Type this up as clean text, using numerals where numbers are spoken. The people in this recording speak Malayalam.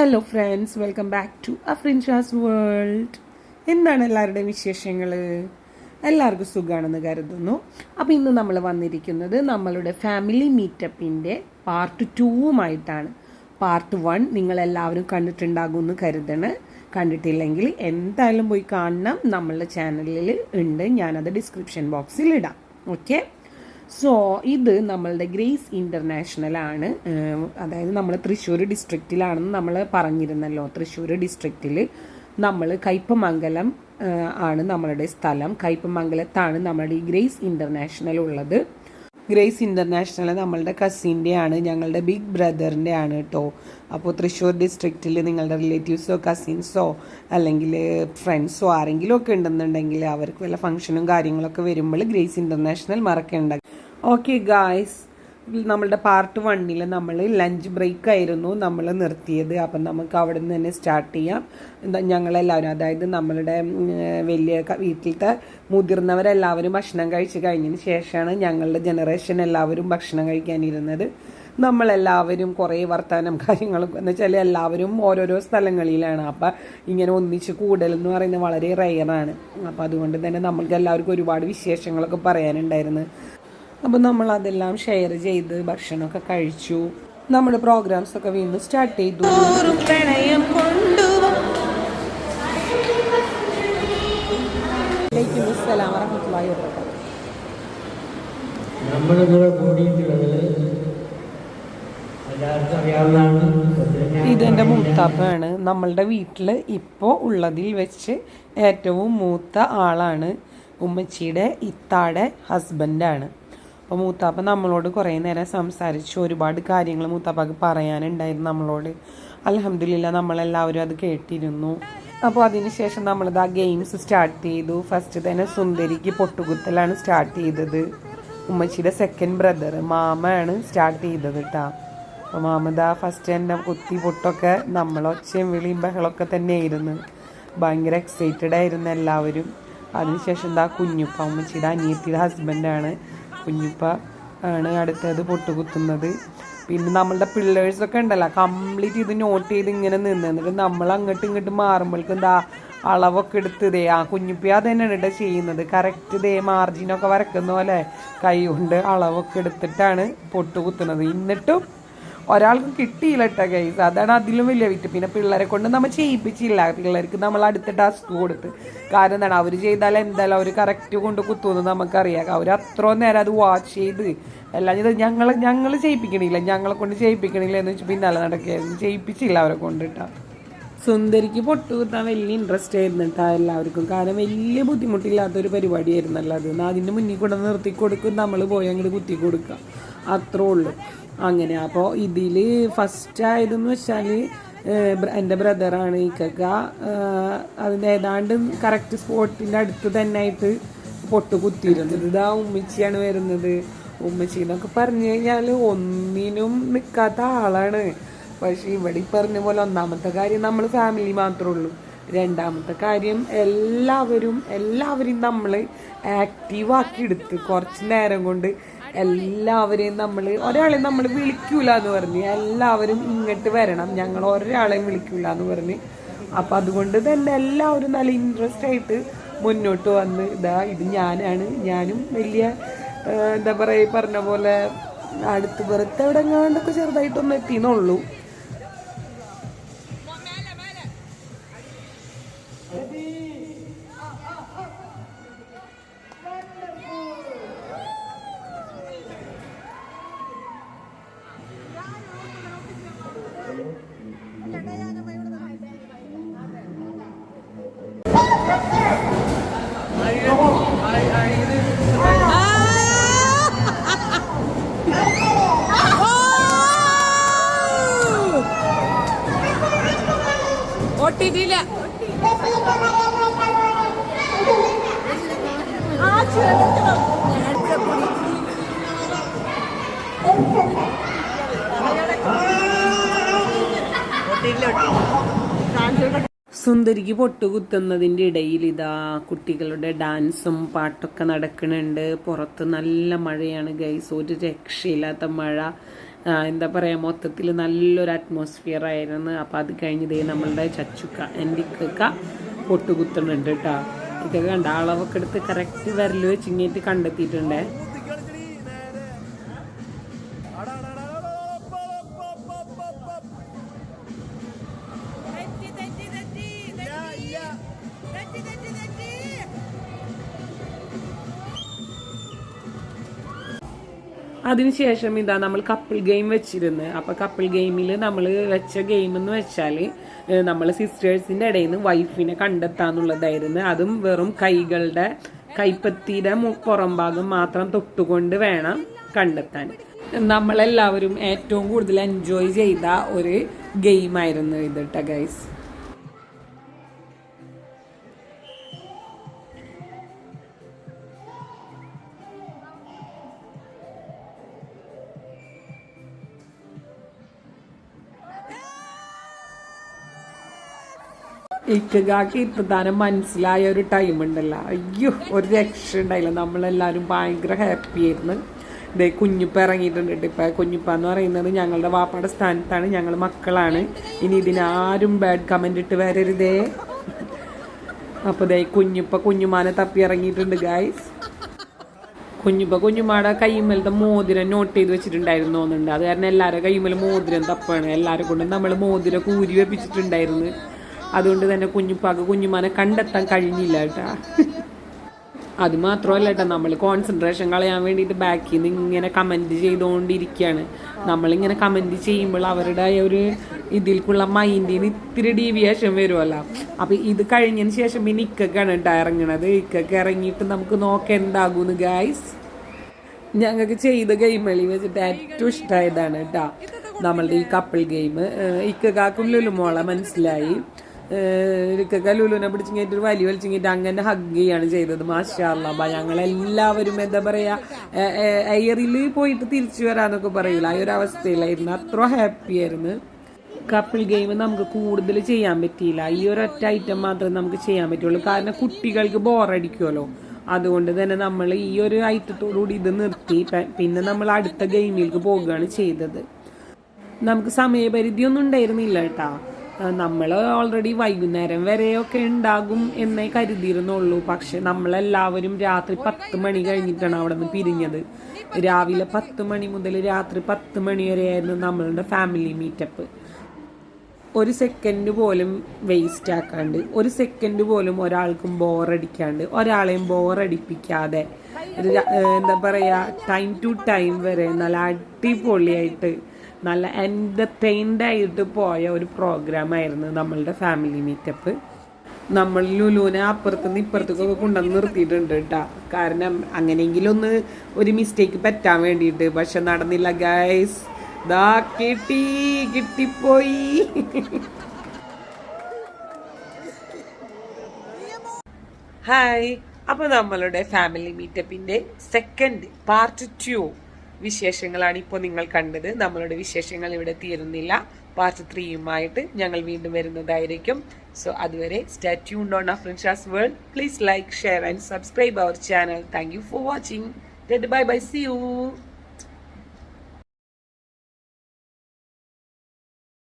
Hello friends, welcome back to Afrinsha's world. എന്താണ് എല്ലാവരുടെയും വിശേഷങ്ങൾ? എല്ലാവർക്കും സുഖമാണെന്ന് കരുതുന്നു. അപ്പോൾ ഇന്ന് നമ്മൾ വന്നിരിക്കുന്നത് നമ്മളുടെ ഫാമിലി മീറ്റപ്പിൻ്റെ പാർട്ട് 2 പാർട്ട് 1 നിങ്ങളെല്ലാവരും കണ്ടിട്ടുണ്ടാകുമെന്ന് കരുതണ്. കണ്ടിട്ടില്ലെങ്കിൽ എന്തായാലും പോയി കാണണം. നമ്മളുടെ ചാനലിൽ ഉണ്ട്, ഞാനത് ഡിസ്ക്രിപ്ഷൻ ബോക്സിൽ ഇടാം. ഓക്കെ. സോ ഇത് നമ്മളുടെ ഗ്രേസ് ഇൻ്റർനാഷണൽ ആണ്. അതായത് നമ്മൾ തൃശ്ശൂർ ഡിസ്ട്രിക്റ്റിലാണെന്ന് നമ്മൾ പറഞ്ഞിരുന്നല്ലോ. തൃശ്ശൂർ ഡിസ്ട്രിക്റ്റിൽ നമ്മൾ കയ്പമംഗലം ആണ് നമ്മളുടെ സ്ഥലം. കയ്പമംഗലത്താണ് നമ്മുടെ ഈ ഗ്രേസ് ഇൻ്റർനാഷണൽ ഉള്ളത്. ഗ്രേസ് ഇൻ്റർനാഷണൽ നമ്മളുടെ കസിൻ്റെ ആണ്, ഞങ്ങളുടെ ബിഗ് ബ്രദറിൻ്റെ ആണ് കേട്ടോ. അപ്പോൾ തൃശ്ശൂർ ഡിസ്ട്രിക്റ്റിൽ നിങ്ങളുടെ റിലേറ്റീവ്സോ കസിൻസോ അല്ലെങ്കിൽ ഫ്രണ്ട്സോ ആരെങ്കിലും ഒക്കെ ഉണ്ടെന്നുണ്ടെങ്കിൽ അവർക്ക് വല്ല ഫംഗ്ഷനും കാര്യങ്ങളൊക്കെ വരുമ്പോൾ ഗ്രേസ് ഇൻ്റർനാഷണൽ മറക്കേണ്ട. ഓക്കെ ഗായ്സ്, നമ്മളുടെ പാർട്ട് 1 നമ്മൾ ലഞ്ച് ബ്രേക്ക് ആയിരുന്നു നമ്മൾ നിർത്തിയത്. അപ്പം നമുക്ക് അവിടെ നിന്ന് തന്നെ സ്റ്റാർട്ട് ചെയ്യാം. ഞങ്ങളെല്ലാവരും, അതായത് നമ്മളുടെ വലിയ വീട്ടിലത്തെ മുതിർന്നവരെല്ലാവരും ഭക്ഷണം കഴിച്ച് കഴിഞ്ഞതിന് ശേഷമാണ് ഞങ്ങളുടെ ജനറേഷൻ എല്ലാവരും ഭക്ഷണം കഴിക്കാനിരുന്നത്. നമ്മളെല്ലാവരും കുറേ വർത്തമാനം കാര്യങ്ങളും എന്ന് വെച്ചാൽ എല്ലാവരും ഓരോരോ സ്ഥലങ്ങളിലാണ്. അപ്പം ഇങ്ങനെ ഒന്നിച്ച് കൂടലെന്ന് പറയുന്നത് വളരെ റെയറാണ്. അപ്പം അതുകൊണ്ട് തന്നെ നമ്മൾക്ക് എല്ലാവർക്കും ഒരുപാട് വിശേഷങ്ങളൊക്കെ പറയാനുണ്ടായിരുന്നു. അപ്പോൾ നമ്മൾ അതെല്ലാം ഷെയർ ചെയ്ത് ഭക്ഷണമൊക്കെ കഴിച്ചു. നമ്മുടെ പ്രോഗ്രാംസ് ഒക്കെ വീണ്ടും സ്റ്റാർട്ട് ചെയ്തു. ഇതെൻ്റെ മൂത്താപ്പയാണ്. നമ്മളുടെ വീട്ടിൽ ഇപ്പോൾ ഉള്ളതിൽ വെച്ച് ഏറ്റവും മൂത്ത ആളാണ്. ഉമ്മച്ചിയുടെ ഇത്താടെ ഹസ്ബൻഡാണ്. അപ്പോൾ മൂത്താപ്പ നമ്മളോട് കുറേ നേരം സംസാരിച്ചു. ഒരുപാട് കാര്യങ്ങൾ മൂത്താപ്പക്ക് പറയാനുണ്ടായിരുന്നു നമ്മളോട്. അൽഹംദുലില്ലാ നമ്മളെല്ലാവരും അത് കേട്ടിരുന്നു. അപ്പോൾ അതിനുശേഷം നമ്മളിത് ആ ഗെയിംസ് സ്റ്റാർട്ട് ചെയ്തു. ഫസ്റ്റ് തന്നെ സുന്ദരിക്ക് പൊട്ടുകുത്തലാണ് സ്റ്റാർട്ട് ചെയ്തത്. ഉമ്മച്ചിയുടെ സെക്കൻഡ് ബ്രദർ മാമയാണ് സ്റ്റാർട്ട് ചെയ്തത് കേട്ടോ. അപ്പോൾ മാമദാ ഫസ്റ്റ് തന്നെ കുത്തി പൊട്ടൊക്കെ നമ്മളൊച്ചയും വിളിയും ബഹളമൊക്കെ തന്നെയായിരുന്നു. ഭയങ്കര എക്സൈറ്റഡ് ആയിരുന്നു എല്ലാവരും. അതിനുശേഷം എന്താ കുഞ്ഞുപ്പ, ഉമ്മച്ചിയുടെ അനിയത്തിയുടെ ഹസ്ബൻഡാണ്. കുഞ്ഞുപ്പ ആണ് അടുത്തത് പൊട്ടുകുത്തുന്നത്. പിന്നെ നമ്മളുടെ പിള്ളേഴ്സൊക്കെ ഉണ്ടല്ലോ, കംപ്ലീറ്റ് ഇത് നോട്ട് ചെയ്ത് ഇങ്ങനെ എന്നിട്ട് നമ്മൾ അങ്ങോട്ടും ഇങ്ങോട്ടും മാറുമ്പോഴേക്കും എന്താ അളവൊക്കെ എടുത്ത് ആ കുഞ്ഞുപ്പ അത് തന്നെയാണ് കേട്ടോ ചെയ്യുന്നത്. കറക്റ്റ് മാർജിനൊക്കെ വരക്കുന്ന പോലെ കൈ കൊണ്ട് അളവൊക്കെ എടുത്തിട്ടാണ് പൊട്ടുകുത്തുന്നത്. എന്നിട്ടും ഒരാൾക്ക് കിട്ടിയില്ല കേട്ടോ ഗൈസ്. അതാണ് അതിലും വലിയ വിറ്റ്. പിന്നെ പിള്ളേരെ കൊണ്ട് നമ്മൾ ചെയ്യിപ്പിച്ചില്ല. പിള്ളേർക്ക് നമ്മൾ അടുത്ത ടാസ്ക് കൊടുത്ത്. കാരണം എന്താണ്, അവർ ചെയ്താൽ എന്തായാലും അവർ കറക്റ്റ് കൊണ്ട് കുത്തുമെന്ന് നമുക്കറിയാം. അവർ അത്രയും നേരം അത് വാച്ച് ചെയ്ത് എല്ലാം ഇത് ഞങ്ങൾ ചെയ്യിപ്പിക്കണില്ല, ഞങ്ങളെ കൊണ്ട് ചെയ്യിപ്പിക്കണില്ല എന്ന് വെച്ചാൽ പിന്നാലെ നടക്കുകയായിരുന്നു. ചെയ്യിപ്പിച്ചില്ല അവരെ കൊണ്ടിട്ടാ. സുന്ദരിക്ക് പൊട്ടുകുത്താൻ വലിയ ഇൻട്രസ്റ്റ് ആയിരുന്നു കേട്ടോ എല്ലാവർക്കും. കാരണം വലിയ ബുദ്ധിമുട്ടില്ലാത്തൊരു പരിപാടിയായിരുന്നല്ലോ അത്. അതിൻ്റെ മുന്നിൽ കൂടെ നിർത്തി കൊടുക്കും, നമ്മൾ പോയി അങ്ങോട്ട് കുത്തി കൊടുക്കുക, അത്രേ ഉള്ളൂ. അങ്ങനെ അപ്പോൾ ഇതിൽ ഫസ്റ്റ് ആയതെന്ന് വെച്ചാൽ എൻ്റെ ബ്രദറാണ്. ഇക്ക അതിൻ്റെ ഏതാണ്ട് കറക്റ്റ് സ്പോട്ടിൻ്റെ അടുത്ത് തന്നെ ആയിട്ട് പൊട്ട് കുത്തിയിരുന്നത്. ഇതാ ഉമ്മച്ചിയാണ് വരുന്നത്. ഉമ്മച്ചി എന്നൊക്കെ പറഞ്ഞു കഴിഞ്ഞാൽ ഒന്നിനും നിൽക്കാത്ത ആളാണ്. പക്ഷേ ഇവിടെ പറഞ്ഞ പോലെ ഒന്നാമത്തെ കാര്യം നമ്മൾ ഫാമിലി മാത്രമേ ഉള്ളൂ. രണ്ടാമത്തെ കാര്യം എല്ലാവരെയും നമ്മൾ ആക്റ്റീവാക്കി എടുത്ത് കുറച്ച് നേരം കൊണ്ട് എല്ലാവരെയും ഒരാളെയും നമ്മൾ വിളിക്കൂല എന്ന് പറഞ്ഞ് എല്ലാവരും ഇങ്ങോട്ട് വരണം, ഞങ്ങൾ ഒരാളെയും വിളിക്കൂല എന്ന് പറഞ്ഞ്. അപ്പം അതുകൊണ്ട് തന്നെ എല്ലാവരും നല്ല ഇൻട്രസ്റ്റ് ആയിട്ട് മുന്നോട്ട് വന്ന് ഇത് ഞാനും വലിയ എന്താ പറയുക പറഞ്ഞ പോലെ അടുത്ത് പുറത്ത് എവിടെ എങ്ങാണ്ടൊക്കെ ചെറുതായിട്ടൊന്നും എത്തിയെന്നുള്ളൂ. ഒട്ടിട്ടില്ല. സുന്ദരിക്ക് പൊട്ടുകുത്തുന്നതിൻ്റെ ഇടയിൽ ഇതാ കുട്ടികളുടെ ഡാൻസും പാട്ടൊക്കെ നടക്കുന്നുണ്ട്. പുറത്ത് നല്ല മഴയാണ് ഗൈസ്, ഒരു രക്ഷയില്ലാത്ത മഴ. എന്താ പറയുക, മൊത്തത്തിൽ നല്ലൊരു അറ്റ്മോസ്ഫിയർ ആയിരുന്നു. അപ്പോൾ അത് കഴിഞ്ഞതേ നമ്മളുടെ ചച്ചുക്ക എൻ്റെ ഇക്ക പൊട്ടുകുത്തുന്നുണ്ട് കേട്ടോ. ഇതൊക്കെ കണ്ട അളവൊക്കെ എടുത്ത് കറക്റ്റ് വിരൽ വെച്ച് ഇങ്ങേറ്റ് കണ്ടെത്തിയിട്ടുണ്ടേ. അതിനുശേഷം ഇതാ നമ്മൾ കപ്പിൾ ഗെയിം വെച്ചിരുന്നു. അപ്പോൾ കപ്പിൾ ഗെയിമിൽ നമ്മൾ വെച്ച ഗെയിം എന്ന് വെച്ചാൽ നമ്മൾ സിസ്റ്റേഴ്സിൻ്റെ ഇടയിൽ നിന്ന് വൈഫിനെ കണ്ടെത്താന്നുള്ളതായിരുന്നു. അതും വെറും കൈപ്പത്തിയുടെ പുറം ഭാഗം മാത്രം തൊട്ടുകൊണ്ട് വേണം കണ്ടെത്താൻ. നമ്മളെല്ലാവരും ഏറ്റവും കൂടുതൽ എൻജോയ് ചെയ്ത ഒരു ഗെയിമായിരുന്നു ഇത് കേട്ടോ ഗൈസ്. ഇക്കക്ക് ഇത്തതാനം മനസ്സിലായ ഒരു ടൈം ഉണ്ടല്ലോ, അയ്യോ ഒരു രക്ഷ ഉണ്ടായില്ല. നമ്മളെല്ലാവരും ഭയങ്കര ഹാപ്പി ആയിരുന്നു. ഇതേ കുഞ്ഞിപ്പ ഇറങ്ങിയിട്ടുണ്ട് കേട്ടോ. ഇപ്പം കുഞ്ഞിപ്പ എന്ന് പറയുന്നത് ഞങ്ങളുടെ വാപ്പയുടെ സ്ഥാനത്താണ്, ഞങ്ങൾ മക്കളാണ്. ഇനി ഇതിനാരും ബാഡ് കമൻ്റ് ഇട്ട് വരരുതേ. അപ്പോൾ ദേ കുഞ്ഞുമാനെ തപ്പി ഇറങ്ങിയിട്ടുണ്ട് ഗൈസ്. കുഞ്ഞുമാടെ കൈമേലത്തെ മോതിരം നോട്ട് ചെയ്ത് വെച്ചിട്ടുണ്ടായിരുന്നു തോന്നുന്നുണ്ട്. അത് കാരണം എല്ലാവരുടെ കൈമേൽ മോതിരം തപ്പാണ്. എല്ലാവരും കൊണ്ടും നമ്മൾ മോതിരം കൂരി വെപ്പിച്ചിട്ടുണ്ടായിരുന്നു. അതുകൊണ്ട് തന്നെ കുഞ്ഞുമാനെ കണ്ടെത്താൻ കഴിഞ്ഞില്ല കേട്ടാ. അത് മാത്രമല്ല കേട്ടോ, നമ്മൾ കോൺസെൻട്രേഷൻ കളയാൻ വേണ്ടിയിട്ട് ബാക്കിൽ നിന്ന് ഇങ്ങനെ കമൻറ്റ് ചെയ്തുകൊണ്ടിരിക്കുകയാണ്. നമ്മളിങ്ങനെ കമൻറ്റ് ചെയ്യുമ്പോൾ അവരുടെ ഒരു ഇതിൽക്കുള്ള മൈൻഡിന് ഇത്തിരി ഡീവിയേഷൻ വരുമല്ലോ. അപ്പം ഇത് കഴിഞ്ഞതിന് ശേഷം പിന്നെ ഇക്കൊക്കെയാണ് കേട്ടോ ഇറങ്ങണത്. ഇക്കൊക്കെ ഇറങ്ങിയിട്ട് നമുക്ക് നോക്കാം എന്താകുമെന്ന് ഗൈസ്. ഞങ്ങൾക്ക് ചെയ്ത ഗെയിമുകളിൽ വെച്ചിട്ട് ഏറ്റവും ഇഷ്ടമായതാണ് കേട്ടോ നമ്മളുടെ ഈ കപ്പിൾ ഗെയിം. ഇക്കാക്കും ലുലുമോളെ മനസ്സിലായി. ലുലുവിനെ പിടിച്ചിങ്ങിട്ട് ഒരു വലിയ വലിച്ചിങ്ങിട്ട് അങ്ങനെ ഹഗ് ചെയ്യാണ് ചെയ്തത്. മാഷാ അല്ലാഹ്. ഞങ്ങളെല്ലാവരും എന്താ പറയാ എയറിൽ പോയിട്ട് തിരിച്ചു വരാന്നൊക്കെ പറയൂല, ആ ഒരു അവസ്ഥയിലായിരുന്നു. അത്ര ഹാപ്പി ആയിരുന്നു. കപ്പിൾ ഗെയിം നമുക്ക് കൂടുതൽ ചെയ്യാൻ പറ്റിയില്ല. ഈ ഒരു ഒറ്റ ഐറ്റം മാത്രമേ നമുക്ക് ചെയ്യാൻ പറ്റുള്ളൂ. കാരണം കുട്ടികൾക്ക് ബോറടിക്കുമല്ലോ. അതുകൊണ്ട് തന്നെ നമ്മൾ ഈ ഒരു ഐറ്റത്തോടുകൂടി ഇത് നിർത്തി പിന്നെ നമ്മൾ അടുത്ത ഗെയിമിലേക്ക് പോകുകയാണ് ചെയ്തത്. നമുക്ക് സമയപരിധിയൊന്നും ഉണ്ടായിരുന്നില്ല കേട്ടോ. നമ്മൾ ഓൾറെഡി വൈകുന്നേരം വരെയൊക്കെ ഉണ്ടാകും എന്നേ കരുതിയിരുന്നുള്ളൂ. പക്ഷെ നമ്മളെല്ലാവരും രാത്രി 10 മണി കഴിഞ്ഞിട്ടാണ് അവിടെ നിന്ന് പിരിഞ്ഞത്. രാവിലെ 10 മണി മുതൽ രാത്രി 10 മണി വരെയായിരുന്നു നമ്മളുടെ ഫാമിലി മീറ്റപ്പ്. ഒരു സെക്കൻഡ് പോലും വേസ്റ്റ് ആക്കാണ്ട്, ഒരു സെക്കൻഡ് പോലും ഒരാൾക്കും ബോറടിക്കാണ്ട്, ഒരാളെയും ബോറടിപ്പിക്കാതെ എന്താ പറയുക ടൈം ടു ടൈം വരെ നല്ല അടിപൊളിയായിട്ട് നല്ല എൻ്റർടൈൻഡ് ആയിട്ട് പോയ ഒരു പ്രോഗ്രാമായിരുന്നു നമ്മളുടെ ഫാമിലി മീറ്റപ്പ്. നമ്മൾ ലുലുവിനെ അപ്പുറത്തുനിന്ന് ഇപ്പുറത്തേക്കൊക്കെ കൊണ്ടുവന്ന് നിർത്തിയിട്ടുണ്ട് കേട്ടോ. കാരണം അങ്ങനെയെങ്കിലും ഒരു മിസ്റ്റേക്ക് പറ്റാൻ വേണ്ടിയിട്ട്. പക്ഷെ നടന്നില്ല ഗൈസ്. ദാ കിട്ടിപ്പോയി. ഹായ്. അപ്പോൾ നമ്മളുടെ ഫാമിലി മീറ്റപ്പിൻ്റെ സെക്കൻഡ് പാർട്ട് 2 വിശേഷങ്ങളാണ് ഇപ്പോൾ നിങ്ങൾ കണ്ടത്. നമ്മളുടെ വിശേഷങ്ങൾ ഇവിടെ തീരുന്നില്ല. പാർട്ട് 3യുമായിട്ട് ഞങ്ങൾ വീണ്ടും വരുന്നതായിരിക്കും. സോ അതുവരെ stay tuned on Afrinsha's World. Please like, share and subscribe our channel. Thank you for watching. Bye bye. See you.